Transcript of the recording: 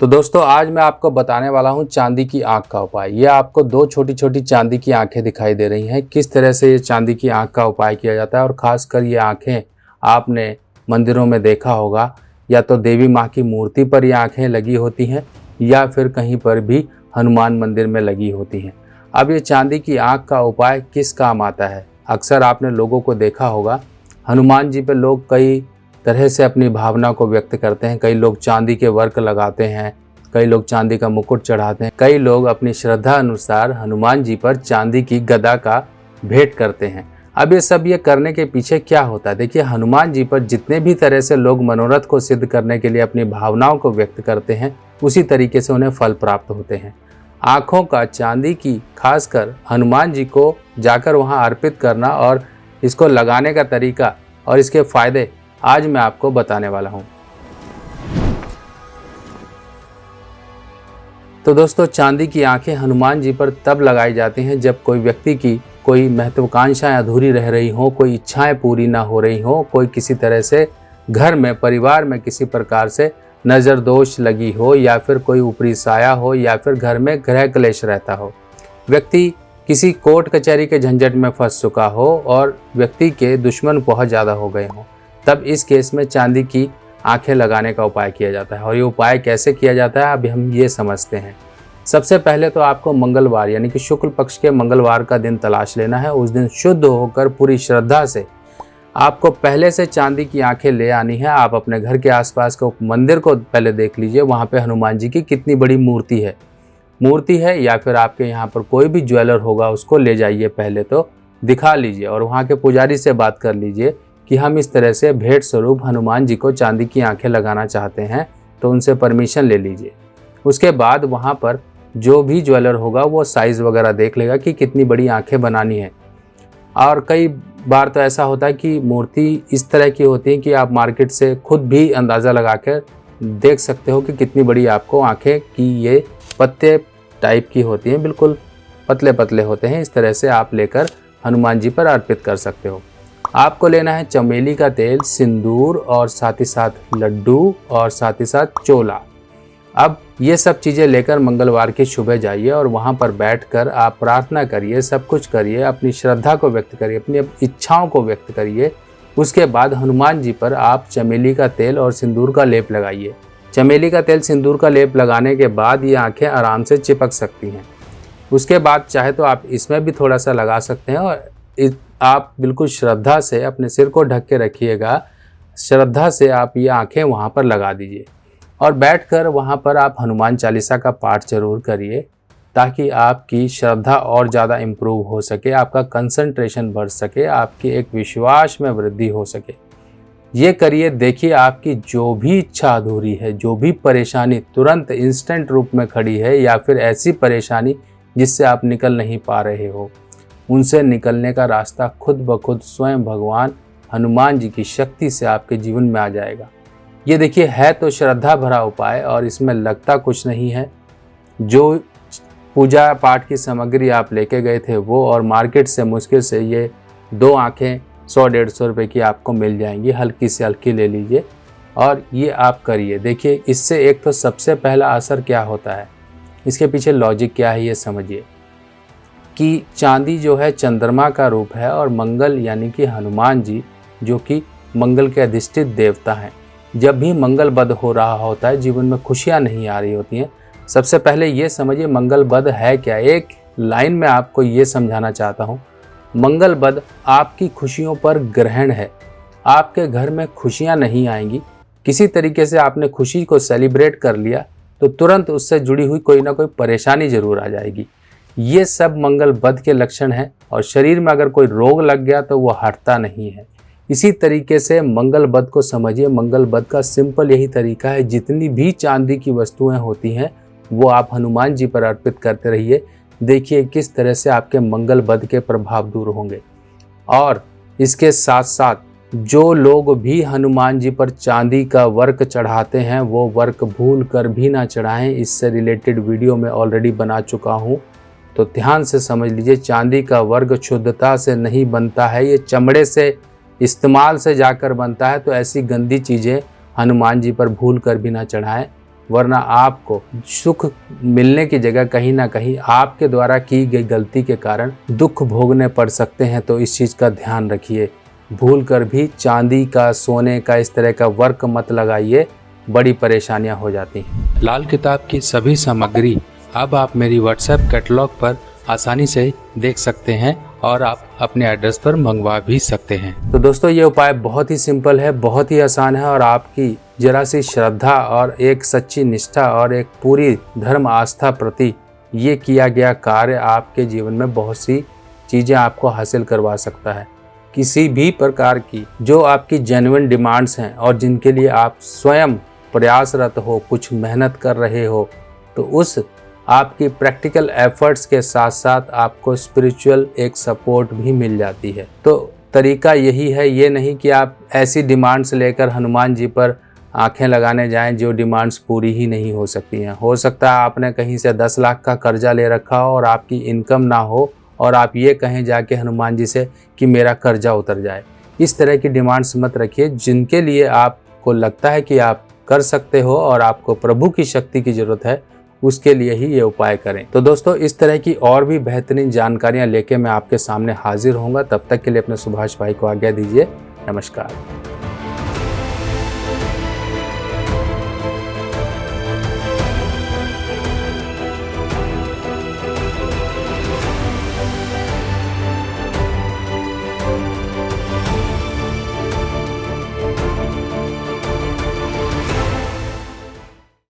तो दोस्तों आज मैं आपको बताने वाला हूं चांदी की आंख का उपाय। ये आपको दो छोटी छोटी चांदी की आंखें दिखाई दे रही हैं। किस तरह से ये चांदी की आंख का उपाय किया जाता है और ख़ासकर ये आंखें आपने मंदिरों में देखा होगा, या तो देवी माँ की मूर्ति पर ये आंखें लगी होती हैं या फिर कहीं पर भी हनुमान मंदिर में लगी होती हैं। अब ये चांदी की आंख का उपाय किस काम आता है? अक्सर आपने लोगों को देखा होगा, हनुमान जी पर लोग कई तरह से अपनी भावना को व्यक्त करते हैं। कई लोग चांदी के वर्क लगाते हैं, कई लोग चांदी का मुकुट चढ़ाते हैं, कई लोग अपनी श्रद्धा अनुसार हनुमान जी पर चांदी की गदा का भेंट करते हैं। अब ये करने के पीछे क्या होता है? देखिए, हनुमान जी पर जितने भी तरह से लोग मनोरथ को सिद्ध करने के लिए अपनी भावनाओं को व्यक्त करते हैं, उसी तरीके से उन्हें फल प्राप्त होते हैं। आँखों का चांदी की खासकर हनुमान जी को जाकर वहाँ अर्पित करना और इसको लगाने का तरीका और इसके फायदे आज मैं आपको बताने वाला हूं। तो दोस्तों, चांदी की आंखें हनुमान जी पर तब लगाई जाती हैं जब कोई व्यक्ति की कोई महत्वाकांक्षाएं अधूरी रह रही हो, कोई इच्छाएं पूरी ना हो रही हो, कोई किसी तरह से घर में परिवार में किसी प्रकार से नज़र दोष लगी हो, या फिर कोई ऊपरी साया हो, या फिर घर में गृह क्लेश रहता हो, व्यक्ति किसी कोर्ट कचहरी के झंझट में फंस चुका हो और व्यक्ति के दुश्मन बहुत ज़्यादा हो गए हों, तब इस केस में चांदी की आंखें लगाने का उपाय किया जाता है। और ये उपाय कैसे किया जाता है अभी हम ये समझते हैं। सबसे पहले तो आपको मंगलवार यानी कि शुक्ल पक्ष के मंगलवार का दिन तलाश लेना है। उस दिन शुद्ध होकर पूरी श्रद्धा से आपको पहले से चांदी की आंखें ले आनी है। आप अपने घर के आसपास के मंदिर को पहले देख लीजिए, वहाँ पे हनुमान जी की कितनी बड़ी मूर्ति है, या फिर आपके यहाँ पर कोई भी ज्वेलर होगा उसको ले जाइए, पहले तो दिखा लीजिए और वहाँ के पुजारी से बात कर लीजिए कि हम इस तरह से भेंट स्वरूप हनुमान जी को चांदी की आंखें लगाना चाहते हैं, तो उनसे परमिशन ले लीजिए। उसके बाद वहाँ पर जो भी ज्वेलर होगा वो साइज़ वगैरह देख लेगा कि कितनी बड़ी आंखें बनानी है। और कई बार तो ऐसा होता है कि मूर्ति इस तरह की होती है कि आप मार्केट से खुद भी अंदाज़ा लगा कर देख सकते हो कि कितनी बड़ी आपको आंखें की ये पत्ते टाइप की होती हैं, बिल्कुल पतले पतले होते हैं। इस तरह से आप लेकर हनुमान जी पर अर्पित कर सकते हो। आपको लेना है चमेली का तेल, सिंदूर और साथ ही साथ लड्डू और साथ ही साथ चोला। अब ये सब चीज़ें लेकर मंगलवार की सुबह जाइए और वहाँ पर बैठकर आप प्रार्थना करिए, सब कुछ करिए, अपनी श्रद्धा को व्यक्त करिए, अपनी इच्छाओं को व्यक्त करिए। उसके बाद हनुमान जी पर आप चमेली का तेल और सिंदूर का लेप लगाइए। चमेली का तेल सिंदूर का लेप लगाने के बाद ये आंखें आराम से चिपक सकती हैं। उसके बाद चाहे तो आप इसमें भी थोड़ा सा लगा सकते हैं और आप बिल्कुल श्रद्धा से अपने सिर को ढक के रखिएगा। श्रद्धा से आप ये आंखें वहाँ पर लगा दीजिए और बैठकर वहाँ पर आप हनुमान चालीसा का पाठ जरूर करिए, ताकि आपकी श्रद्धा और ज़्यादा इम्प्रूव हो सके, आपका कंसंट्रेशन बढ़ सके, आपकी एक विश्वास में वृद्धि हो सके। ये करिए, देखिए आपकी जो भी इच्छा अधूरी है, जो भी परेशानी तुरंत इंस्टेंट रूप में खड़ी है, या फिर ऐसी परेशानी जिससे आप निकल नहीं पा रहे हो, उनसे निकलने का रास्ता खुद ब खुद स्वयं भगवान हनुमान जी की शक्ति से आपके जीवन में आ जाएगा। ये देखिए, है तो श्रद्धा भरा उपाय और इसमें लगता कुछ नहीं है। जो पूजा पाठ की सामग्री आप लेके गए थे वो, और मार्केट से मुश्किल से ये दो आंखें 100-150 रुपये की आपको मिल जाएंगी। हल्की से हल्की ले लीजिए और ये आप करिए। देखिए, इससे एक तो सबसे पहला असर क्या होता है, इसके पीछे लॉजिक क्या है ये समझिए कि चांदी जो है चंद्रमा का रूप है और मंगल यानी कि हनुमान जी जो कि मंगल के अधिष्ठित देवता हैं। जब भी मंगल बद हो रहा होता है, जीवन में खुशियां नहीं आ रही होती हैं, सबसे पहले ये समझिए मंगल बद है क्या। एक लाइन में आपको ये समझाना चाहता हूँ, मंगल बद आपकी खुशियों पर ग्रहण है। आपके घर में खुशियाँ नहीं आएंगी। किसी तरीके से आपने खुशी को सेलिब्रेट कर लिया तो तुरंत उससे जुड़ी हुई कोई ना कोई परेशानी जरूर आ जाएगी। ये सब मंगल बद के लक्षण हैं और शरीर में अगर कोई रोग लग गया तो वो हटता नहीं है। इसी तरीके से मंगल बद को समझिए। मंगल बद का सिंपल यही तरीका है, जितनी भी चांदी की वस्तुएं होती हैं वो आप हनुमान जी पर अर्पित करते रहिए। देखिए किस तरह से आपके मंगल बद के प्रभाव दूर होंगे। और इसके साथ साथ जो लोग भी हनुमान जी पर चांदी का वर्क चढ़ाते हैं वो वर्क भूल कर भी ना चढ़ाएं। इससे रिलेटेड वीडियो मैं ऑलरेडी बना चुका हूँ, तो ध्यान से समझ लीजिए। चांदी का वर्क शुद्धता से नहीं बनता है, ये चमड़े से इस्तेमाल से जाकर बनता है। तो ऐसी गंदी चीज़ें हनुमान जी पर भूल कर भी ना चढ़ाएं। वरना आपको सुख मिलने की जगह कहीं ना कहीं आपके द्वारा की गई गलती के कारण दुख भोगने पड़ सकते हैं। तो इस चीज़ का ध्यान रखिए। भूल कर भी चांदी का, सोने का, इस तरह का वर्क मत लगाइए, बड़ी परेशानियां हो जाती हैं। लाल किताब की सभी सामग्री अब आप मेरी व्हाट्सएप कैटलॉग पर आसानी से देख सकते हैं और आप अपने एड्रेस पर मंगवा भी सकते हैं। तो दोस्तों, ये उपाय बहुत ही सिंपल है, बहुत ही आसान है और आपकी जरा सी श्रद्धा और एक सच्ची निष्ठा और एक पूरी धर्म आस्था प्रति ये किया गया कार्य आपके जीवन में बहुत सी चीज़ें आपको हासिल करवा सकता है। किसी भी प्रकार की जो आपकी जेन्युइन डिमांड्स हैं और जिनके लिए आप स्वयं प्रयासरत हो, कुछ मेहनत कर रहे हो, तो उस आपकी प्रैक्टिकल एफर्ट्स के साथ साथ आपको स्पिरिचुअल एक सपोर्ट भी मिल जाती है। तो तरीका यही है, ये नहीं कि आप ऐसी डिमांड्स लेकर हनुमान जी पर आंखें लगाने जाएं जो डिमांड्स पूरी ही नहीं हो सकती हैं। हो सकता है आपने कहीं से 10 लाख का कर्जा ले रखा हो और आपकी इनकम ना हो और आप ये कहें जाके हनुमान जी से कि मेरा कर्जा उतर जाए। इस तरह की डिमांड्स मत रखिए। जिनके लिए आपको लगता है कि आप कर सकते हो और आपको प्रभु की शक्ति की जरूरत है, उसके लिए ही ये उपाय करें। तो दोस्तों, इस तरह की और भी बेहतरीन जानकारियां लेके मैं आपके सामने हाजिर होऊंगा। तब तक के लिए अपने सुभाष भाई को आज्ञा दीजिए। नमस्कार।